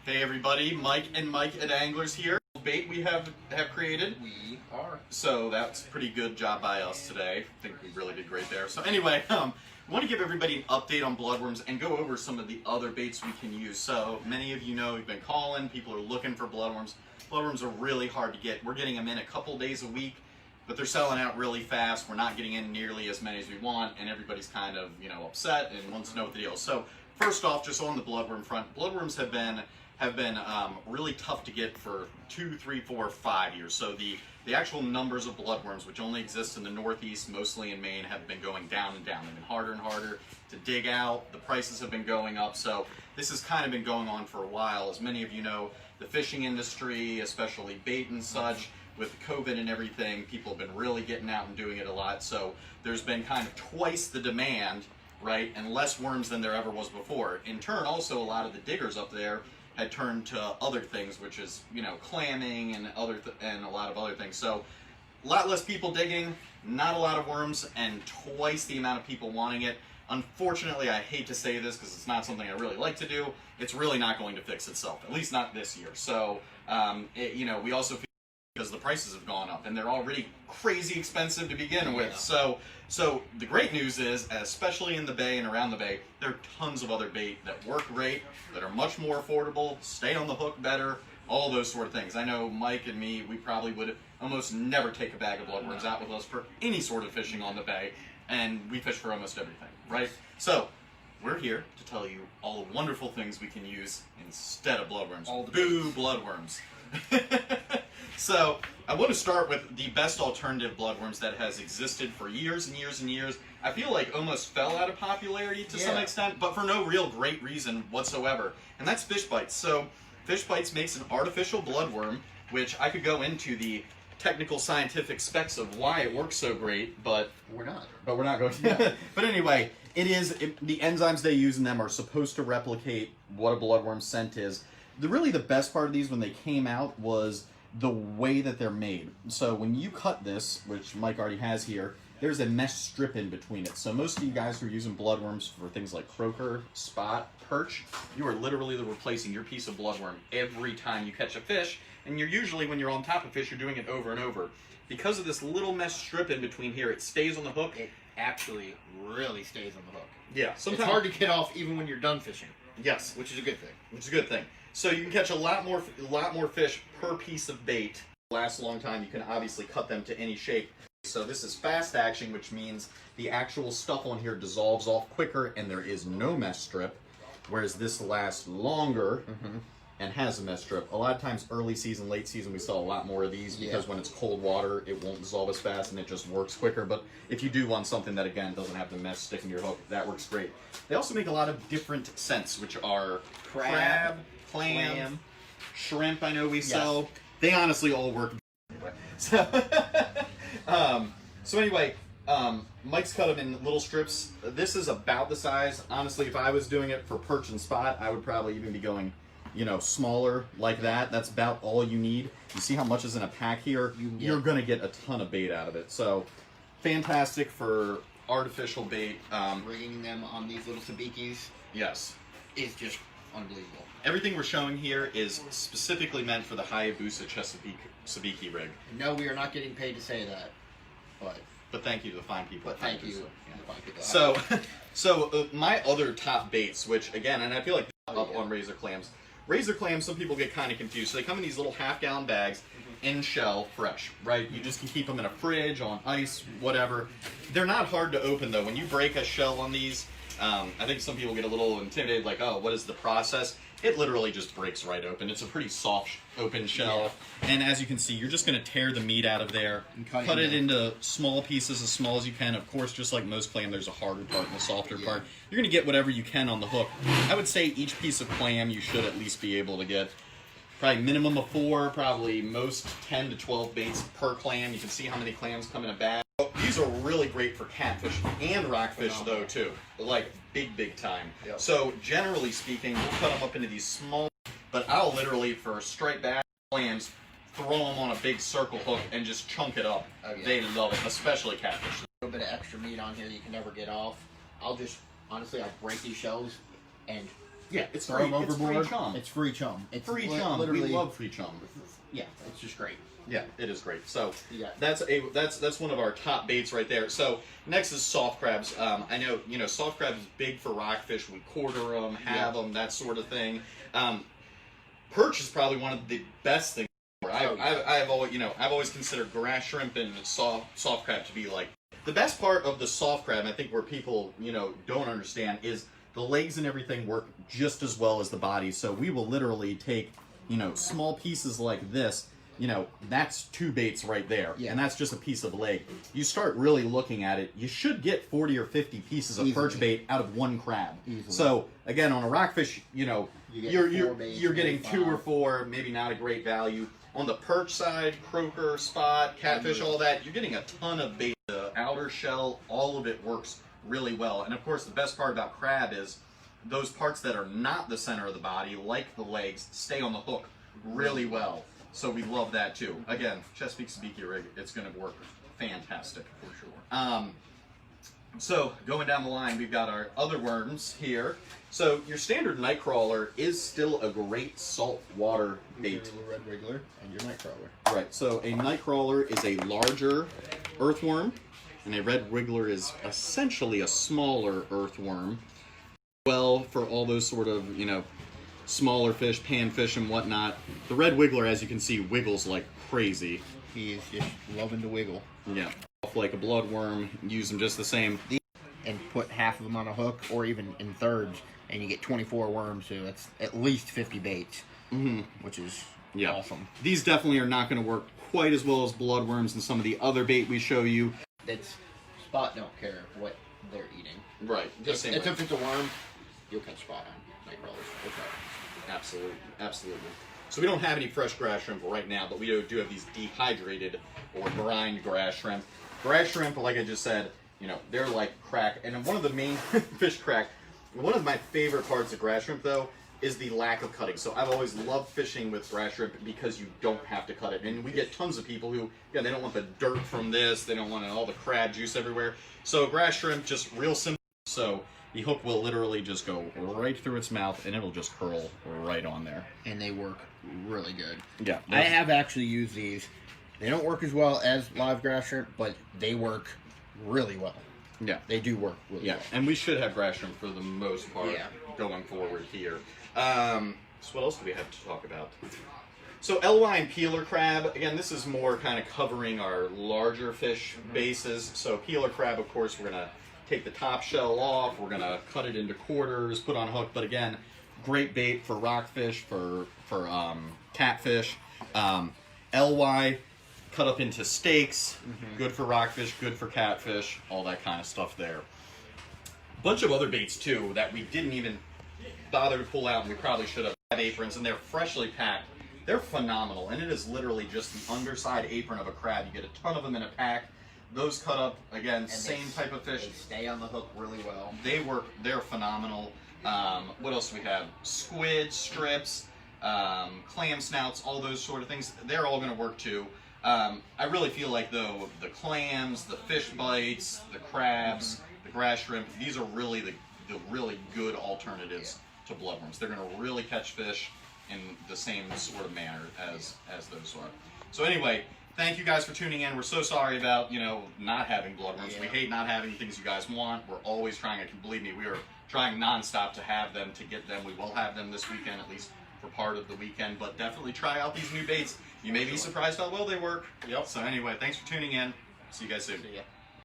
Hey everybody, Mike at Anglers here. Bait we have created. We are. So that's a pretty good job by us today. I think we really did great there. So anyway, I want to give everybody an update on bloodworms and go over some of the other baits we can use. So many of you know we've been calling, people are looking for bloodworms. Bloodworms are really hard to get. We're getting them in a couple days a week, but they're selling out really fast. We're not getting in nearly as many as we want, and everybody's kind of, upset and wants to know what the deal is. So first off, just on the bloodworm front, bloodworms have been really tough to get for 2, 3, 4, 5 years. So the actual numbers of bloodworms, which only exist in the Northeast, mostly in Maine, have been going down and down. They've been harder and harder to dig out. The prices have been going up. So this has kind of been going on for a while. As many of you know, the fishing industry, especially bait and such, with COVID and everything, people have been really getting out and doing it a lot. So there's been kind of twice the demand, right, and less worms than there ever was before. In turn, also a lot of the diggers up there had turned to other things, which is, clamming and a lot of other things. So a lot less people digging, not a lot of worms, and twice the amount of people wanting it. Unfortunately, I hate to say this because it's not something I really like to do. It's really not going to fix itself, at least not this year. So, we also feel because the prices have gone up and they're already crazy expensive to begin with. So the great news is, especially in the bay and around the bay, there are tons of other bait that work great, that are much more affordable, stay on the hook better, all those sort of things. I know Mike and me, we probably would almost never take a bag of bloodworms out with us for any sort of fishing on the bay, and we fish for almost everything, right? So we're here to tell you all the wonderful things we can use instead of bloodworms. All the Boo, bloodworms. So I want to start with the best alternative bloodworms that has existed for years and years and years. I feel like almost fell out of popularity to some extent, but for no real great reason whatsoever. And that's fish bites. So fish bites makes an artificial bloodworm, which I could go into the technical scientific specs of why it works so great, but we're not. But we're not going to. Yeah. But anyway, the enzymes they use in them are supposed to replicate what a bloodworm scent is. Really the best part of these when they came out was the way that they're made. So when you cut this, which Mike already has here, there's a mesh strip in between it. So most of you guys who are using bloodworms for things like croaker, spot, perch, you are literally replacing your piece of bloodworm every time you catch a fish. And you're usually, when you're on top of fish, you're doing it over and over. Because of this little mesh strip in between here, it stays on the hook. It actually really stays on the hook. Yeah. Sometimes it's hard to get off even when you're done fishing. Yes. Which is a good thing. Which is a good thing. So you can catch a lot more fish per piece of bait. Lasts a long time. You can obviously cut them to any shape. So this is fast action, which means the actual stuff on here dissolves off quicker and there is no mesh strip, whereas this lasts longer and has a mesh strip. A lot of times early season, late season, we saw a lot more of these because when it's cold water, it won't dissolve as fast and it just works quicker. But if you do want something that, again, doesn't have the mesh sticking to your hook, that works great. They also make a lot of different scents, which are crab, clam, shrimp, I know we sell. They honestly all work. So, anyway, Mike's cut them in little strips. This is about the size. Honestly, if I was doing it for perch and spot, I would probably even be going, smaller like that. That's about all you need. You see how much is in a pack here? You're going to get a ton of bait out of it. So, fantastic for artificial bait. Rigging them on these little sabikis. Yes. Is just unbelievable. Everything we're showing here is specifically meant for the Hayabusa Sabiki rig. No, we are not getting paid to say that, but thank you to the fine people. But thank you to the fine people. So my other top baits, which again, and I feel like up on razor clams. Razor clams, some people get kind of confused. So they come in these little half-gallon bags, in shell, fresh, right? You just can keep them in a fridge, on ice, whatever. They're not hard to open though. When you break a shell on these, I think some people get a little intimidated, like, oh, what is the process? It literally just breaks right open. It's a pretty soft, open shell. Yeah. And as you can see, you're just going to tear the meat out of there, and cut it into small pieces, as small as you can. Of course, just like most clam, there's a harder part and a softer part. You're going to get whatever you can on the hook. I would say each piece of clam you should at least be able to get probably minimum of 4, probably most 10 to 12 baits per clam. You can see how many clams come in a bag. These are really great for catfish and rockfish though too, like big time. Yep. So generally speaking, we'll cut them up into these small, but I'll literally for striped bass clams throw them on a big circle hook and just chunk it up. Oh, yeah. They love it, especially catfish. A little bit of extra meat on here that you can never get off. Honestly, I'll break these shells and Yeah, it's throw free. them It's overboard. free chum. It's free chum. It's Free chum. literally. We love free chum. Yeah, it's just great. Yeah, it is great. So Yeah. that's one of our top baits right there. So next is soft crabs. I know soft crabs is big for rockfish. We quarter them, have them, that sort of thing. Perch is probably one of the best things. I've always considered grass shrimp and soft crab to be like the best part of the soft crab. I think where people don't understand is the legs and everything work just as well as the body. So we will literally take small pieces like this. That's 2 baits right there, and that's just a piece of leg. You start really looking at it, you should get 40 or 50 pieces of perch bait out of 1 crab. Easily. So again, on a rockfish, you're getting 2 or 4, maybe not a great value. On the perch side, croaker, spot, catfish, all that, you're getting a ton of bait. The outer shell, all of it works really well. And of course, the best part about crab is those parts that are not the center of the body, like the legs, stay on the hook really well. So we love that too. Again, Chesapeake Sabiki rig, it's going to work fantastic for sure. So going down the line, we've got our other worms here. So your standard nightcrawler is still a great saltwater bait. Your red wiggler and your nightcrawler. Right. So a nightcrawler is a larger earthworm, and a red wiggler is essentially a smaller earthworm. Well, for all those sort of smaller fish, panfish and whatnot. The red wiggler, as you can see, wiggles like crazy. He is just loving to wiggle. Yeah. Off like a bloodworm, use them just the same. And put half of them on a hook, or even in thirds, and you get 24 worms, so that's at least 50 baits, which is awesome. These definitely are not going to work quite as well as bloodworms and some of the other bait we show you. That's spot don't care what they're eating. Right. Just if it's a worm, you'll catch spot on nightcrawlers. Okay. Absolutely, absolutely. So we don't have any fresh grass shrimp right now, but we do have these dehydrated or brined grass shrimp. Grass shrimp, like I just said, they're like crack. And one of the main fish crack, one of my favorite parts of grass shrimp, though, is the lack of cutting. So I've always loved fishing with grass shrimp because you don't have to cut it. And we get tons of people who, they don't want the dirt from this, they don't want all the crab juice everywhere. So grass shrimp, just real simple. So the hook will literally just go right through its mouth, and it'll just curl right on there. And they work really good. Yeah. I have actually used these. They don't work as well as live grass shrimp, but they work really well. Yeah. They do work really well. And we should have grass shrimp for the most part going forward here. So what else do we have to talk about? So LY and peeler crab, again, this is more kind of covering our larger fish bases. So peeler crab, of course, we're going to take the top shell off, we're going to cut it into quarters, put on a hook, but again, great bait for rockfish, for catfish. LY, cut up into steaks, good for rockfish, good for catfish, all that kind of stuff there. Bunch of other baits too that we didn't even bother to pull out, and we probably should have. Aprons, and they're freshly packed. They're phenomenal, and it is literally just the underside apron of a crab. You get a ton of them in a pack. Those cut up, again, and same type of fish. They stay on the hook really well. They're phenomenal. What else do we have? Squid, strips, clam snouts, all those sort of things. They're all going to work too. I really feel like, though, the clams, the fish bites, the crabs, the grass shrimp, these are really the really good alternatives to bloodworms. They're going to really catch fish in the same sort of manner as those are. So anyway, thank you guys for tuning in. We're so sorry about, not having bloodworms. We hate not having things you guys want. We're always trying, believe me, we are trying nonstop to have them, to get them. We will have them this weekend, at least for part of the weekend, but definitely try out these new baits. You may be surprised how well they work. Yep. So anyway, thanks for tuning in. See you guys soon. See ya.